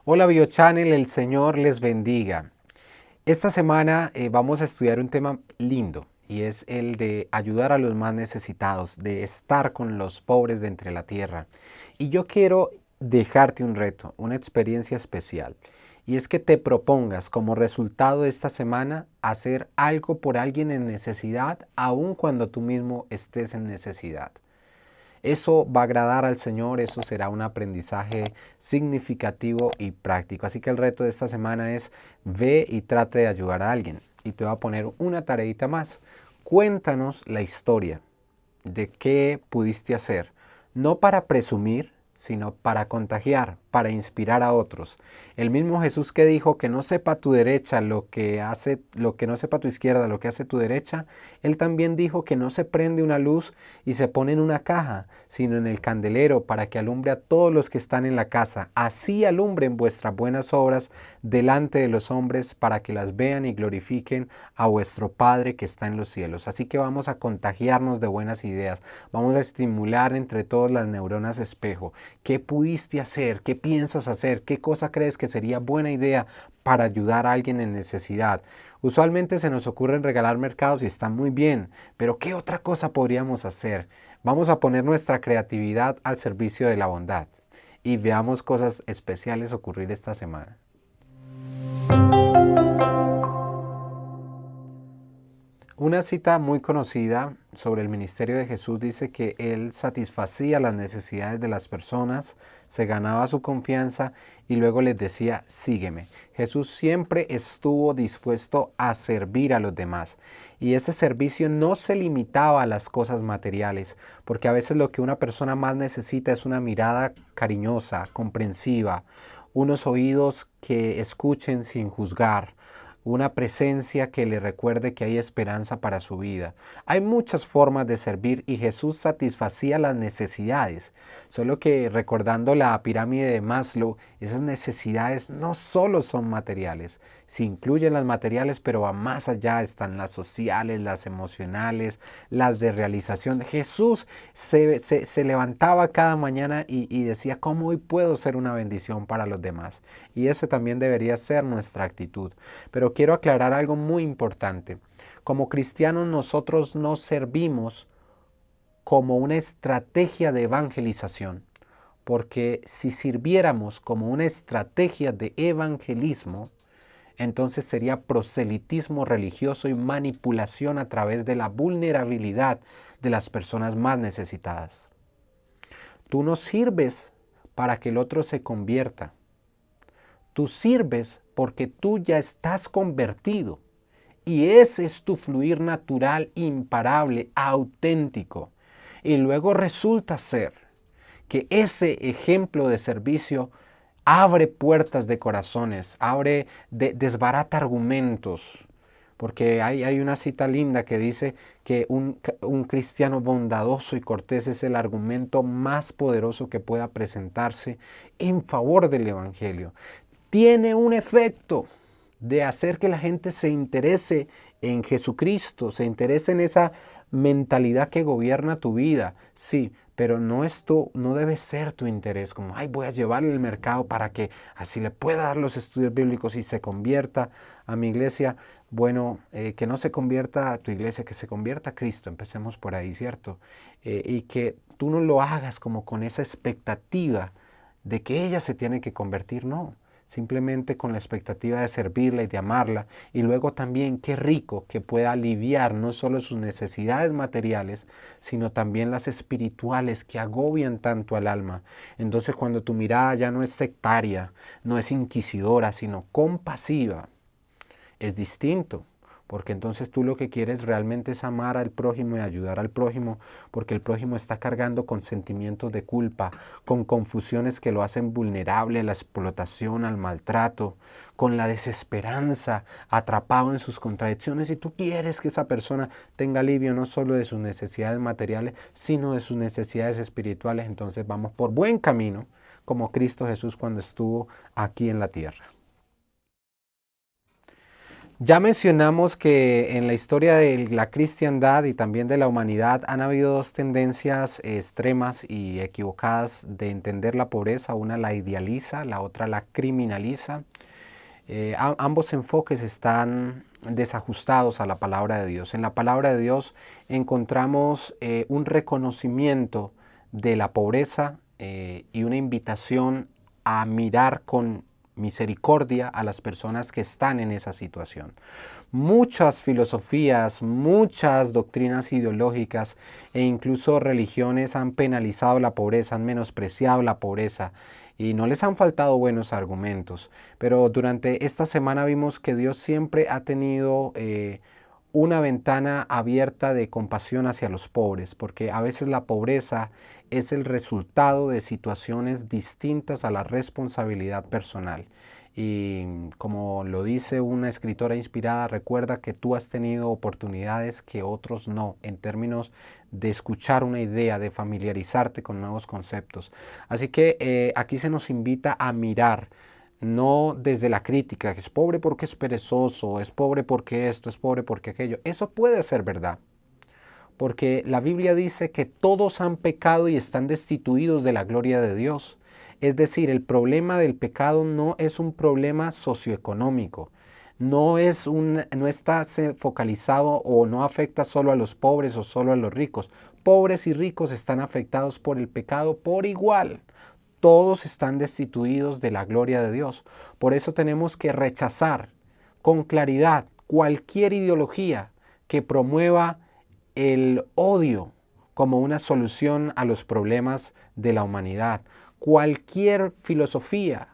Hola BioChannel, el Señor les bendiga. Esta semana vamos a estudiar un tema lindo y es el de ayudar a los más necesitados, de estar con los pobres de entre la tierra. Y yo quiero dejarte un reto, una experiencia especial. Y es que te propongas como resultado de esta semana hacer algo por alguien en necesidad, aun cuando tú mismo estés en necesidad. Eso va a agradar al Señor, eso será un aprendizaje significativo y práctico. Así que el reto de esta semana es ve y trate de ayudar a alguien. Y te voy a poner una tareita más. Cuéntanos la historia de qué pudiste hacer, no para presumir, sino para contagiar, para inspirar a otros. El mismo Jesús que dijo que no sepa tu derecha lo que no sepa tu izquierda lo que hace tu derecha, él también dijo que no se prende una luz y se pone en una caja, sino en el candelero para que alumbre a todos los que están en la casa. Así alumbren vuestras buenas obras delante de los hombres para que las vean y glorifiquen a vuestro Padre que está en los cielos. Así que vamos a contagiarnos de buenas ideas, vamos a estimular entre todos las neuronas espejo. ¿Qué pudiste hacer? ¿Qué piensas hacer? ¿Qué cosa crees que sería buena idea para ayudar a alguien en necesidad? Usualmente se nos ocurre regalar mercados y está muy bien, pero ¿qué otra cosa podríamos hacer? Vamos a poner nuestra creatividad al servicio de la bondad y veamos cosas especiales ocurrir esta semana. Una cita muy conocida sobre el ministerio de Jesús dice que él satisfacía las necesidades de las personas, se ganaba su confianza y luego les decía, sígueme. Jesús siempre estuvo dispuesto a servir a los demás y ese servicio no se limitaba a las cosas materiales, porque a veces lo que una persona más necesita es una mirada cariñosa, comprensiva, unos oídos que escuchen sin juzgar, una presencia que le recuerde que hay esperanza para su vida. Hay muchas formas de servir y Jesús satisfacía las necesidades, solo que recordando la pirámide de Maslow, esas necesidades no solo son materiales, se incluyen las materiales, pero va más allá, están las sociales, las emocionales, las de realización. Jesús se levantaba cada mañana y decía, ¿cómo hoy puedo ser una bendición para los demás? Y ese también debería ser nuestra actitud. Pero quiero aclarar algo muy importante. Como cristianos nosotros no servimos como una estrategia de evangelización, porque si sirviéramos como una estrategia de evangelismo, entonces sería proselitismo religioso y manipulación a través de la vulnerabilidad de las personas más necesitadas. Tú no sirves para que el otro se convierta. Tú sirves porque tú ya estás convertido. Y ese es tu fluir natural, imparable, auténtico. Y luego resulta ser que ese ejemplo de servicio abre puertas de corazones, desbarata argumentos. Porque hay una cita linda que dice que un cristiano bondadoso y cortés es el argumento más poderoso que pueda presentarse en favor del Evangelio. Tiene un efecto de hacer que la gente se interese en Jesucristo, se interese en esa mentalidad que gobierna tu vida. Sí, pero no debe ser tu interés, como, ay, voy a llevarle al mercado para que así le pueda dar los estudios bíblicos y se convierta a mi iglesia. Bueno, que no se convierta a tu iglesia, que se convierta a Cristo, empecemos por ahí, ¿cierto? Y que tú no lo hagas como con esa expectativa de que ella se tiene que convertir, no. Simplemente con la expectativa de servirla y de amarla. Y luego también qué rico que pueda aliviar no solo sus necesidades materiales, sino también las espirituales que agobian tanto al alma. Entonces cuando tu mirada ya no es sectaria, no es inquisidora, sino compasiva, es distinto. Porque entonces tú lo que quieres realmente es amar al prójimo y ayudar al prójimo, porque el prójimo está cargando con sentimientos de culpa, con confusiones que lo hacen vulnerable a la explotación, al maltrato, con la desesperanza, atrapado en sus contradicciones. Y tú quieres que esa persona tenga alivio no solo de sus necesidades materiales, sino de sus necesidades espirituales. Entonces vamos por buen camino, como Cristo Jesús cuando estuvo aquí en la tierra. Ya mencionamos que en la historia de la cristiandad y también de la humanidad han habido dos tendencias extremas y equivocadas de entender la pobreza. Una la idealiza, la otra la criminaliza. Ambos enfoques están desajustados a la palabra de Dios. En la palabra de Dios encontramos un reconocimiento de la pobreza y una invitación a mirar con misericordia a las personas que están en esa situación. Muchas filosofías, muchas doctrinas ideológicas e incluso religiones han penalizado la pobreza, han menospreciado la pobreza y no les han faltado buenos argumentos. Pero durante esta semana vimos que Dios siempre ha tenido una ventana abierta de compasión hacia los pobres, porque a veces la pobreza es el resultado de situaciones distintas a la responsabilidad personal. Y como lo dice una escritora inspirada, recuerda que tú has tenido oportunidades que otros no, en términos de escuchar una idea, de familiarizarte con nuevos conceptos. Así que aquí se nos invita a mirar, no desde la crítica, que es pobre porque es perezoso, es pobre porque esto, es pobre porque aquello. Eso puede ser verdad, porque la Biblia dice que todos han pecado y están destituidos de la gloria de Dios. Es decir, el problema del pecado no es un problema socioeconómico, no está focalizado o no afecta solo a los pobres o solo a los ricos. Pobres y ricos están afectados por el pecado por igual. Todos están destituidos de la gloria de Dios. Por eso tenemos que rechazar con claridad cualquier ideología que promueva el odio como una solución a los problemas de la humanidad. Cualquier filosofía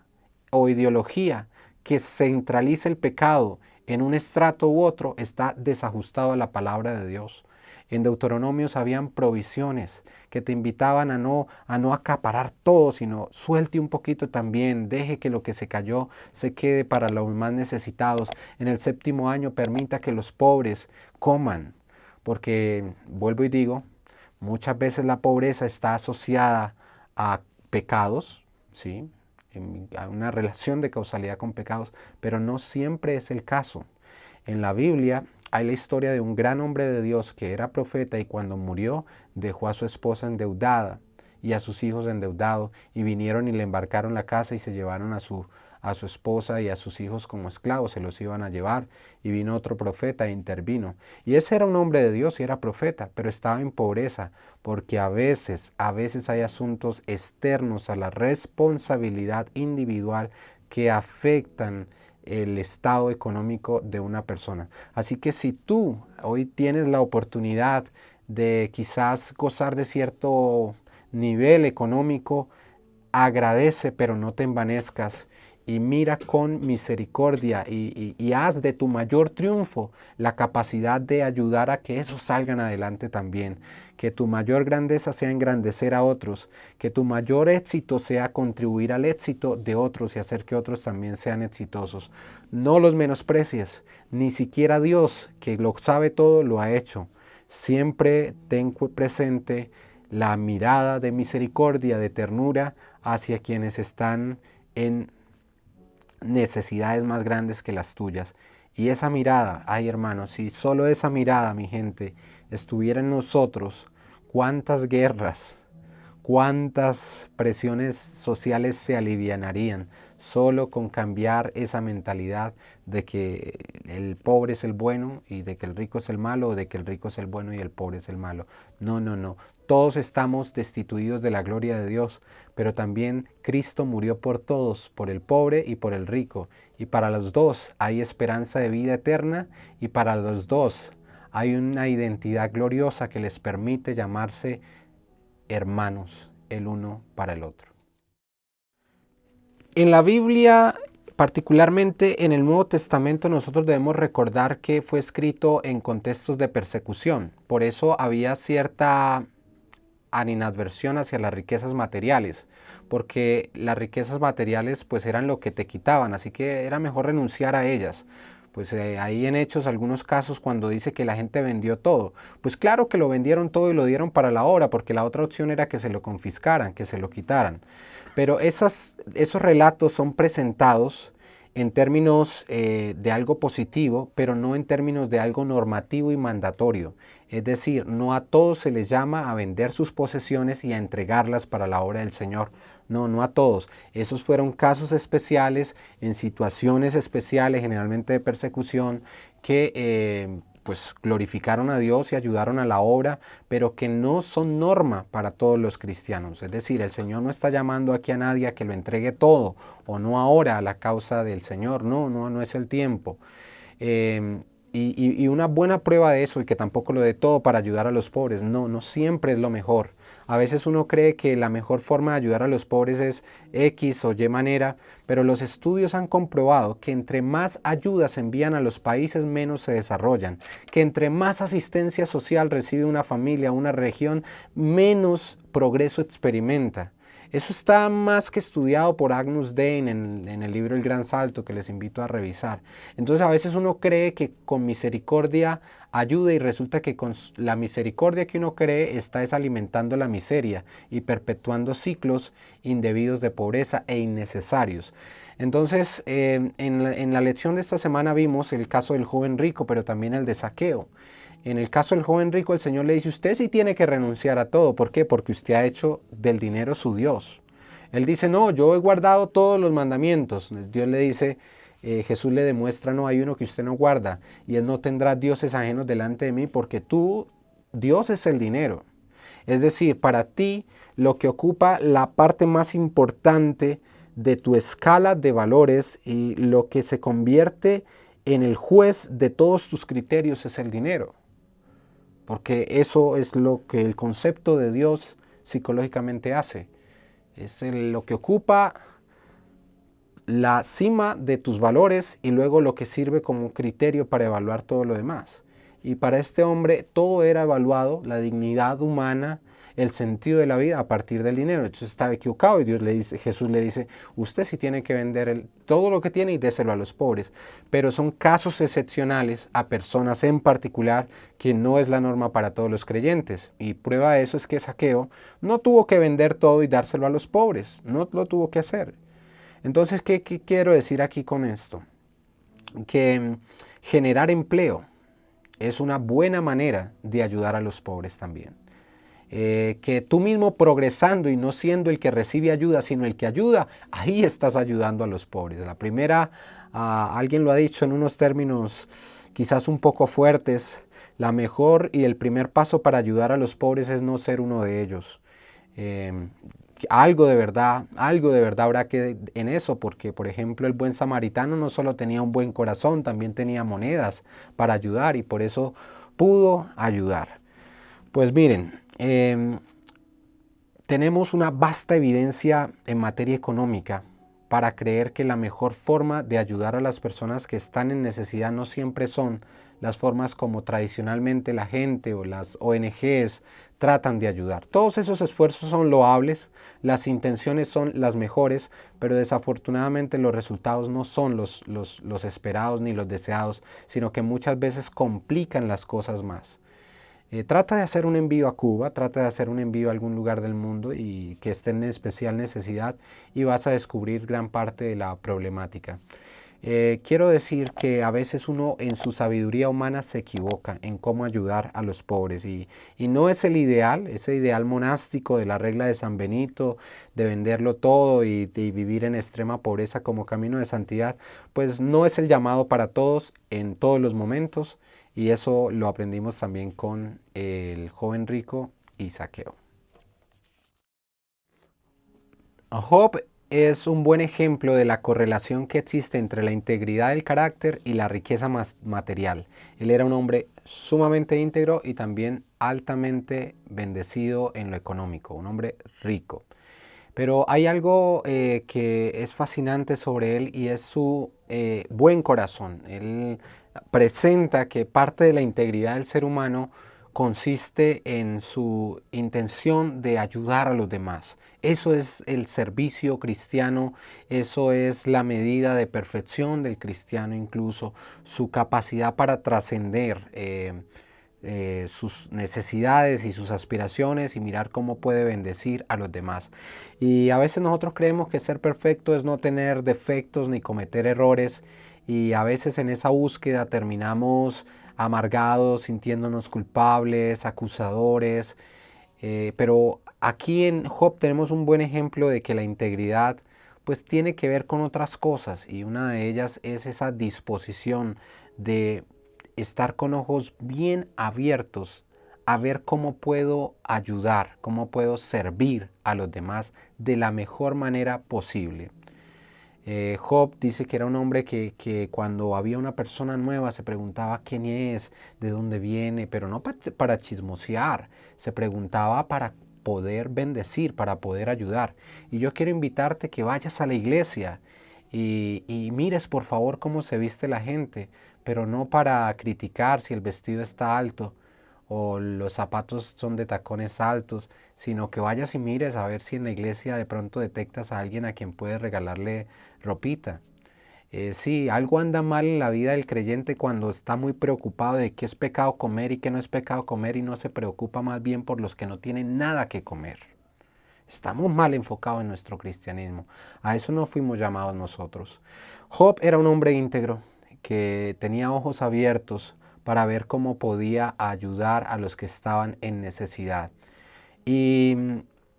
o ideología que centralice el pecado en un estrato u otro está desajustado a la palabra de Dios. En Deuteronomios habían provisiones que te invitaban a no acaparar todo, sino suelte un poquito también, deje que lo que se cayó se quede para los más necesitados. En el 7º año permita que los pobres coman, porque, vuelvo y digo, muchas veces la pobreza está asociada a pecados, ¿sí? A una relación de causalidad con pecados, pero no siempre es el caso. En la Biblia hay la historia de un gran hombre de Dios que era profeta y cuando murió dejó a su esposa endeudada y a sus hijos endeudados y vinieron y le embarcaron la casa y se llevaron a su esposa y a sus hijos como esclavos, se los iban a llevar y vino otro profeta e intervino. Y ese era un hombre de Dios y era profeta, pero estaba en pobreza porque a veces hay asuntos externos a la responsabilidad individual que afectan el estado económico de una persona. Así que si tú hoy tienes la oportunidad de quizás gozar de cierto nivel económico, agradece pero no te envanezcas y mira con misericordia y haz de tu mayor triunfo la capacidad de ayudar a que esos salgan adelante también. Que tu mayor grandeza sea engrandecer a otros, que tu mayor éxito sea contribuir al éxito de otros y hacer que otros también sean exitosos. No los menosprecies, ni siquiera Dios, que lo sabe todo, lo ha hecho. Siempre ten presente la mirada de misericordia, de ternura hacia quienes están en necesidades más grandes que las tuyas. Y esa mirada, ay hermanos, si solo esa mirada, mi gente, estuviera en nosotros, cuántas guerras, cuántas presiones sociales se alivianarían solo con cambiar esa mentalidad de que el pobre es el bueno y de que el rico es el malo, o de que el rico es el bueno y el pobre es el malo. No, no, no. Todos estamos destituidos de la gloria de Dios, pero también Cristo murió por todos, por el pobre y por el rico. Y para los dos hay esperanza de vida eterna y para los dos hay una identidad gloriosa que les permite llamarse hermanos el uno para el otro. En la Biblia, particularmente en el Nuevo Testamento, nosotros debemos recordar que fue escrito en contextos de persecución. Por eso había cierta animadversión hacia las riquezas materiales, porque las riquezas materiales pues eran lo que te quitaban, así que era mejor renunciar a ellas. Pues ahí en Hechos algunos casos cuando dice que la gente vendió todo, pues claro que lo vendieron todo y lo dieron para la obra, porque la otra opción era que se lo confiscaran, que se lo quitaran. Pero esos relatos son presentados en términos de algo positivo, pero no en términos de algo normativo y mandatorio. Es decir, no a todos se les llama a vender sus posesiones y a entregarlas para la obra del Señor. No, no a todos. Esos fueron casos especiales, en situaciones especiales, generalmente de persecución, que pues glorificaron a Dios y ayudaron a la obra, pero que no son norma para todos los cristianos. Es decir, el Señor no está llamando aquí a nadie a que lo entregue todo, o no ahora a la causa del Señor. No, no, no es el tiempo. Y una buena prueba de eso, y que tampoco lo dé todo para ayudar a los pobres, no, no siempre es lo mejor. A veces uno cree que la mejor forma de ayudar a los pobres es X o Y manera, pero los estudios han comprobado que entre más ayuda se envían a los países, menos se desarrollan. Que entre más asistencia social recibe una familia, una región, menos progreso experimenta. Eso está más que estudiado por Agnus Dei en el libro El Gran Salto, que les invito a revisar. Entonces a veces uno cree que con misericordia ayuda y resulta que con la misericordia que uno cree está desalimentando la miseria y perpetuando ciclos indebidos de pobreza e innecesarios. Entonces, en la lección de esta semana vimos el caso del joven rico, pero también el de Zaqueo. En el caso del joven rico, el Señor le dice, usted sí tiene que renunciar a todo. ¿Por qué? Porque usted ha hecho del dinero su Dios. Él dice, no, yo he guardado todos los mandamientos. Dios le dice, Jesús le demuestra, no, hay uno que usted no guarda, y él no tendrá dioses ajenos delante de mí, porque tú, Dios es el dinero. Es decir, para ti, lo que ocupa la parte más importante de tu escala de valores y lo que se convierte en el juez de todos tus criterios es el dinero. Porque eso es lo que el concepto de Dios psicológicamente hace. Es lo que ocupa la cima de tus valores y luego lo que sirve como criterio para evaluar todo lo demás. Y para este hombre todo era evaluado, la dignidad humana, el sentido de la vida a partir del dinero. Entonces estaba equivocado y Jesús le dice, usted sí tiene que vender todo lo que tiene y déselo a los pobres. Pero son casos excepcionales a personas en particular que no es la norma para todos los creyentes. Y prueba de eso es que Zaqueo no tuvo que vender todo y dárselo a los pobres, no lo tuvo que hacer. Entonces, ¿qué quiero decir aquí con esto? Que generar empleo es una buena manera de ayudar a los pobres también. Que tú mismo progresando y no siendo el que recibe ayuda, sino el que ayuda, ahí estás ayudando a los pobres. La primera, alguien lo ha dicho en unos términos quizás un poco fuertes, la mejor y el primer paso para ayudar a los pobres es no ser uno de ellos. Algo de verdad habrá que en eso, porque por ejemplo el buen samaritano no solo tenía un buen corazón, también tenía monedas para ayudar y por eso pudo ayudar. Pues miren, tenemos una vasta evidencia en materia económica para creer que la mejor forma de ayudar a las personas que están en necesidad no siempre son las formas como tradicionalmente la gente o las ONGs tratan de ayudar. Todos esos esfuerzos son loables, las intenciones son las mejores, pero desafortunadamente los resultados no son los esperados ni los deseados, sino que muchas veces complican las cosas más. Trata de hacer un envío a Cuba, trata de hacer un envío a algún lugar del mundo y que esté en especial necesidad y vas a descubrir gran parte de la problemática. Quiero decir que a veces uno en su sabiduría humana se equivoca en cómo ayudar a los pobres y no es el ideal, ese ideal monástico de la regla de San Benito, de venderlo todo y de vivir en extrema pobreza como camino de santidad, pues no es el llamado para todos en todos los momentos. Y eso lo aprendimos también con el joven rico y Zaqueo. Job es un buen ejemplo de la correlación que existe entre la integridad del carácter y la riqueza material. Él era un hombre sumamente íntegro y también altamente bendecido en lo económico, un hombre rico. Pero hay algo que es fascinante sobre él y es su buen corazón. Él presenta que parte de la integridad del ser humano consiste en su intención de ayudar a los demás. Eso es el servicio cristiano, eso es la medida de perfección del cristiano incluso, su capacidad para trascender sus necesidades y sus aspiraciones y mirar cómo puede bendecir a los demás. Y a veces nosotros creemos que ser perfecto es no tener defectos ni cometer errores, y a veces en esa búsqueda terminamos amargados, sintiéndonos culpables, acusadores. Pero aquí en Job tenemos un buen ejemplo de que la integridad pues tiene que ver con otras cosas, y una de ellas es esa disposición de estar con ojos bien abiertos a ver cómo puedo ayudar, cómo puedo servir a los demás de la mejor manera posible. Job dice que era un hombre que cuando había una persona nueva se preguntaba quién es, de dónde viene, pero no para chismosear, se preguntaba para poder bendecir, para poder ayudar. Y yo quiero invitarte que vayas a la iglesia y mires por favor cómo se viste la gente, pero no para criticar si el vestido está alto o los zapatos son de tacones altos, sino que vayas y mires a ver si en la iglesia de pronto detectas a alguien a quien puedes regalarle ropita. Sí, algo anda mal en la vida del creyente cuando está muy preocupado de qué es pecado comer y qué no es pecado comer, y no se preocupa más bien por los que no tienen nada que comer. Estamos mal enfocados en nuestro cristianismo. A eso no fuimos llamados nosotros. Job era un hombre íntegro que tenía ojos abiertos para ver cómo podía ayudar a los que estaban en necesidad. Y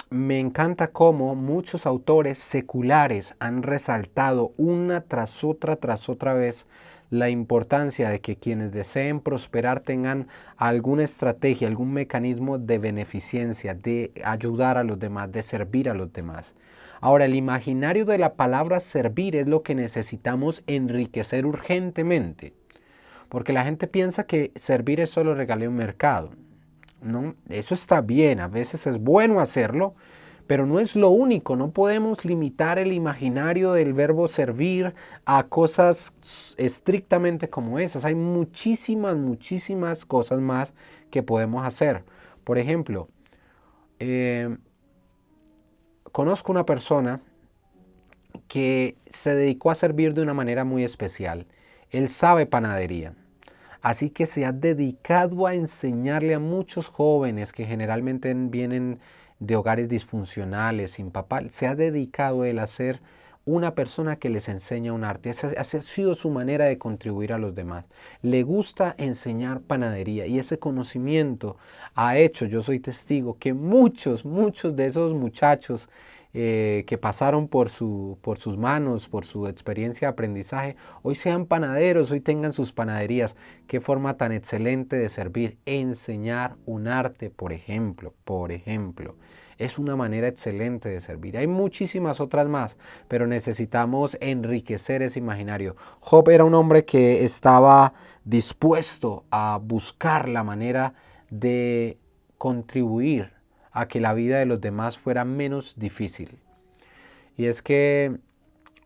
me encanta cómo muchos autores seculares han resaltado una tras otra vez la importancia de que quienes deseen prosperar tengan alguna estrategia, algún mecanismo de beneficencia, de ayudar a los demás, de servir a los demás. Ahora, el imaginario de la palabra servir es lo que necesitamos enriquecer urgentemente, porque la gente piensa que servir es solo regalar un mercado. No, eso está bien, a veces es bueno hacerlo, pero no es lo único. No podemos limitar el imaginario del verbo servir a cosas estrictamente como esas. Hay muchísimas cosas más que podemos hacer. Por ejemplo, conozco una persona que se dedicó a servir de una manera muy especial. Él sabe panadería. Así que se ha dedicado a enseñarle a muchos jóvenes que generalmente vienen de hogares disfuncionales, sin papá. Se ha dedicado él a ser una persona que les enseña un arte. Esa ha sido su manera de contribuir a los demás. Le gusta enseñar panadería, y ese conocimiento ha hecho, yo soy testigo, que muchos de esos muchachos que pasaron por sus manos, por su experiencia de aprendizaje, hoy sean panaderos, hoy tengan sus panaderías. Qué forma tan excelente de servir. Enseñar un arte, por ejemplo, es una manera excelente de servir. Hay muchísimas otras más, pero necesitamos enriquecer ese imaginario. Job era un hombre que estaba dispuesto a buscar la manera de contribuir a que la vida de los demás fuera menos difícil. Y es que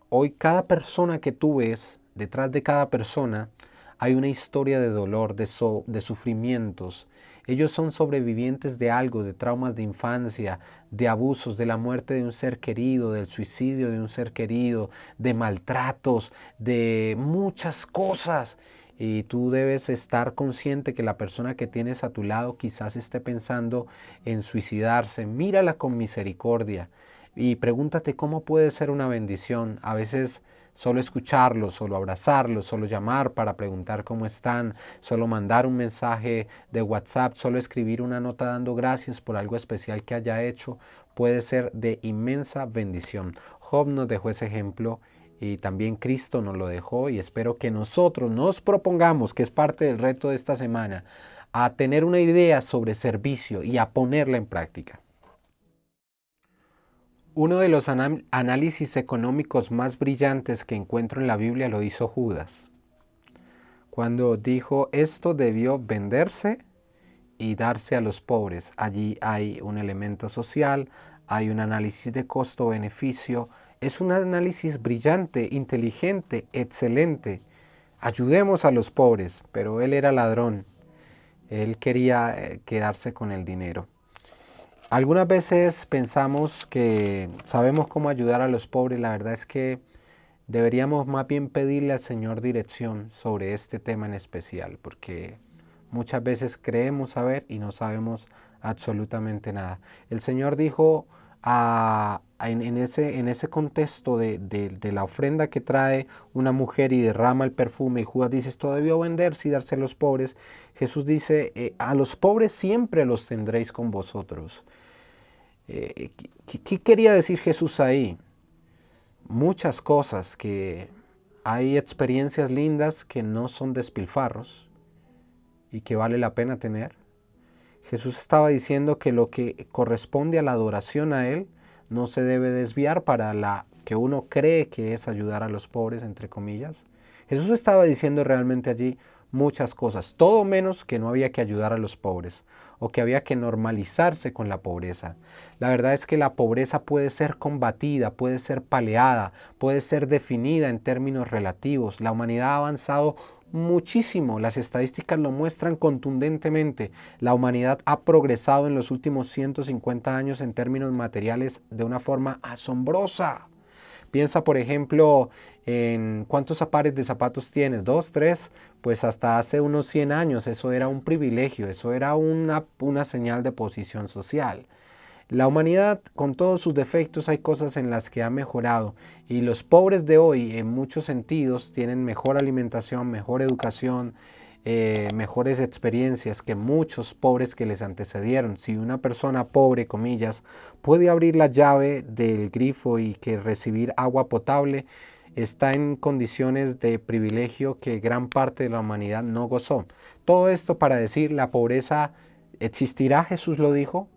hoy cada persona que tú ves, detrás de cada persona hay una historia de dolor, de sufrimientos. Ellos son sobrevivientes de algo, de traumas de infancia, de abusos, de la muerte de un ser querido, del suicidio de un ser querido, de maltratos, de muchas cosas. Y tú debes estar consciente que la persona que tienes a tu lado quizás esté pensando en suicidarse. Mírala con misericordia y pregúntate cómo puede ser una bendición. A veces solo escucharlos, solo abrazarlos, solo llamar para preguntar cómo están, solo mandar un mensaje de WhatsApp, solo escribir una nota dando gracias por algo especial que haya hecho, puede ser de inmensa bendición. Job nos dejó ese ejemplo, y también Cristo nos lo dejó, y espero que nosotros nos propongamos, que es parte del reto de esta semana, a tener una idea sobre servicio y a ponerla en práctica. Uno de los análisis económicos más brillantes que encuentro en la Biblia lo hizo Judas, cuando dijo: esto debió venderse y darse a los pobres. Allí hay un elemento social, hay un análisis de costo-beneficio. Es un análisis brillante, inteligente, excelente. Ayudemos a los pobres, pero él era ladrón. Él quería quedarse con el dinero. Algunas veces pensamos que sabemos cómo ayudar a los pobres. La verdad es que deberíamos más bien pedirle al Señor dirección sobre este tema en especial, porque Muchas veces creemos saber y no sabemos absolutamente nada. El Señor dijo en ese contexto de la ofrenda que trae una mujer y derrama el perfume, y Judas dice, esto debió venderse y darse a los pobres. Jesús dice, a los pobres siempre los tendréis con vosotros. ¿Qué quería decir Jesús ahí? Muchas cosas, que hay experiencias lindas que no son despilfarros y que vale la pena tener. Jesús estaba diciendo que lo que corresponde a la adoración a Él no se debe desviar para la que uno cree que es ayudar a los pobres, entre comillas. Jesús estaba diciendo realmente allí muchas cosas, todo menos que no había que ayudar a los pobres o que había que normalizarse con la pobreza. La verdad es que la pobreza puede ser combatida, puede ser paliada, puede ser definida en términos relativos. La humanidad ha avanzado muchísimo, las estadísticas lo muestran contundentemente. La humanidad ha progresado en los últimos 150 años en términos materiales de una forma asombrosa. Piensa, por ejemplo, en cuántos pares de zapatos tienes, 2, 3, pues hasta hace unos 100 años eso era un privilegio, eso era una señal de posición social. La humanidad, con todos sus defectos, hay cosas en las que ha mejorado, y los pobres de hoy en muchos sentidos tienen mejor alimentación, mejor educación, mejores experiencias que muchos pobres que les antecedieron. Si una persona pobre, comillas, puede abrir la llave del grifo y que recibir agua potable, está en condiciones de privilegio que gran parte de la humanidad no gozó. Todo esto para decir, la pobreza existirá, Jesús lo dijo,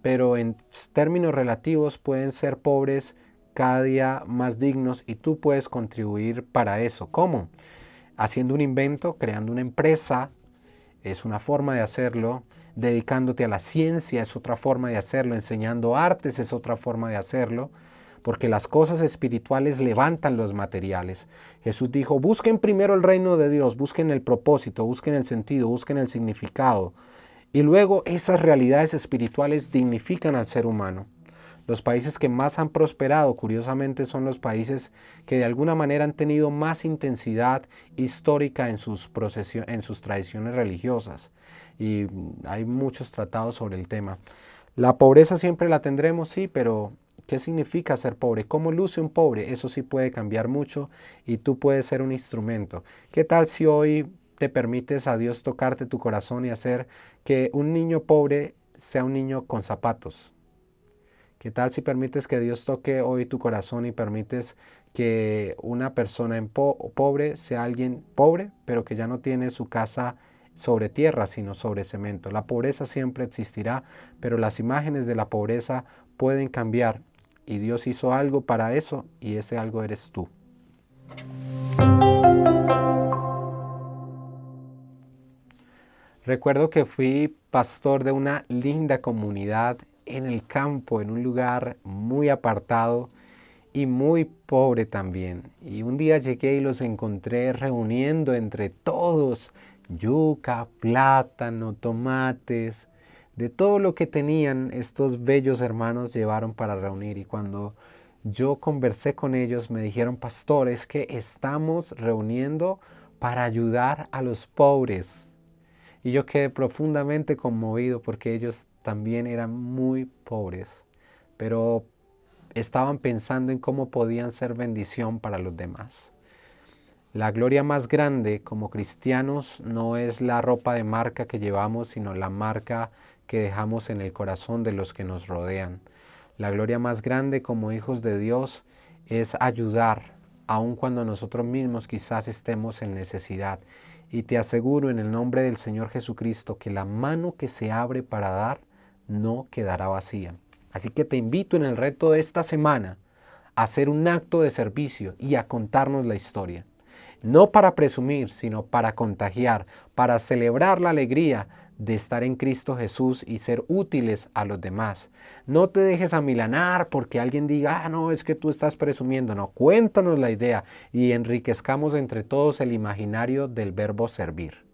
pero en términos relativos pueden ser pobres cada día más dignos, y tú puedes contribuir para eso. ¿Cómo? Haciendo un invento, creando una empresa, es una forma de hacerlo. Dedicándote a la ciencia es otra forma de hacerlo. Enseñando artes es otra forma de hacerlo. Porque las cosas espirituales levantan los materiales. Jesús dijo, busquen primero el reino de Dios, busquen el propósito, busquen el sentido, busquen el significado. Y luego esas realidades espirituales dignifican al ser humano. Los países que más han prosperado, curiosamente, son los países que de alguna manera han tenido más intensidad histórica en sus tradiciones religiosas. Y hay muchos tratados sobre el tema. La pobreza siempre la tendremos, sí, pero ¿qué significa ser pobre? ¿Cómo luce un pobre? Eso sí puede cambiar mucho, y tú puedes ser un instrumento. ¿Qué tal si hoy te permites a Dios tocarte tu corazón y hacer que un niño pobre sea un niño con zapatos? ¿Qué tal si permites que Dios toque hoy tu corazón y permites que una persona pobre sea alguien pobre, pero que ya no tiene su casa sobre tierra, sino sobre cemento? La pobreza siempre existirá, pero las imágenes de la pobreza pueden cambiar, y Dios hizo algo para eso, y ese algo eres tú. Recuerdo que fui pastor de una linda comunidad en el campo, en un lugar muy apartado y muy pobre también. Y un día llegué y los encontré reuniendo entre todos yuca, plátano, tomates, de todo lo que tenían. Estos bellos hermanos llevaron para reunir, y cuando yo conversé con ellos me dijeron, pastor, es que estamos reuniendo para ayudar a los pobres. Y yo quedé profundamente conmovido, porque ellos también eran muy pobres, pero estaban pensando en cómo podían ser bendición para los demás. La gloria más grande como cristianos no es la ropa de marca que llevamos, sino la marca que dejamos en el corazón de los que nos rodean. La gloria más grande como hijos de Dios es ayudar, aun cuando nosotros mismos quizás estemos en necesidad. Y te aseguro en el nombre del Señor Jesucristo que la mano que se abre para dar no quedará vacía. Así que te invito en el reto de esta semana a hacer un acto de servicio y a contarnos la historia. No para presumir, sino para contagiar, para celebrar la alegría de estar en Cristo Jesús y ser útiles a los demás. No te dejes amilanar porque alguien diga, no, es que tú estás presumiendo. No, cuéntanos la idea y enriquezcamos entre todos el imaginario del verbo servir.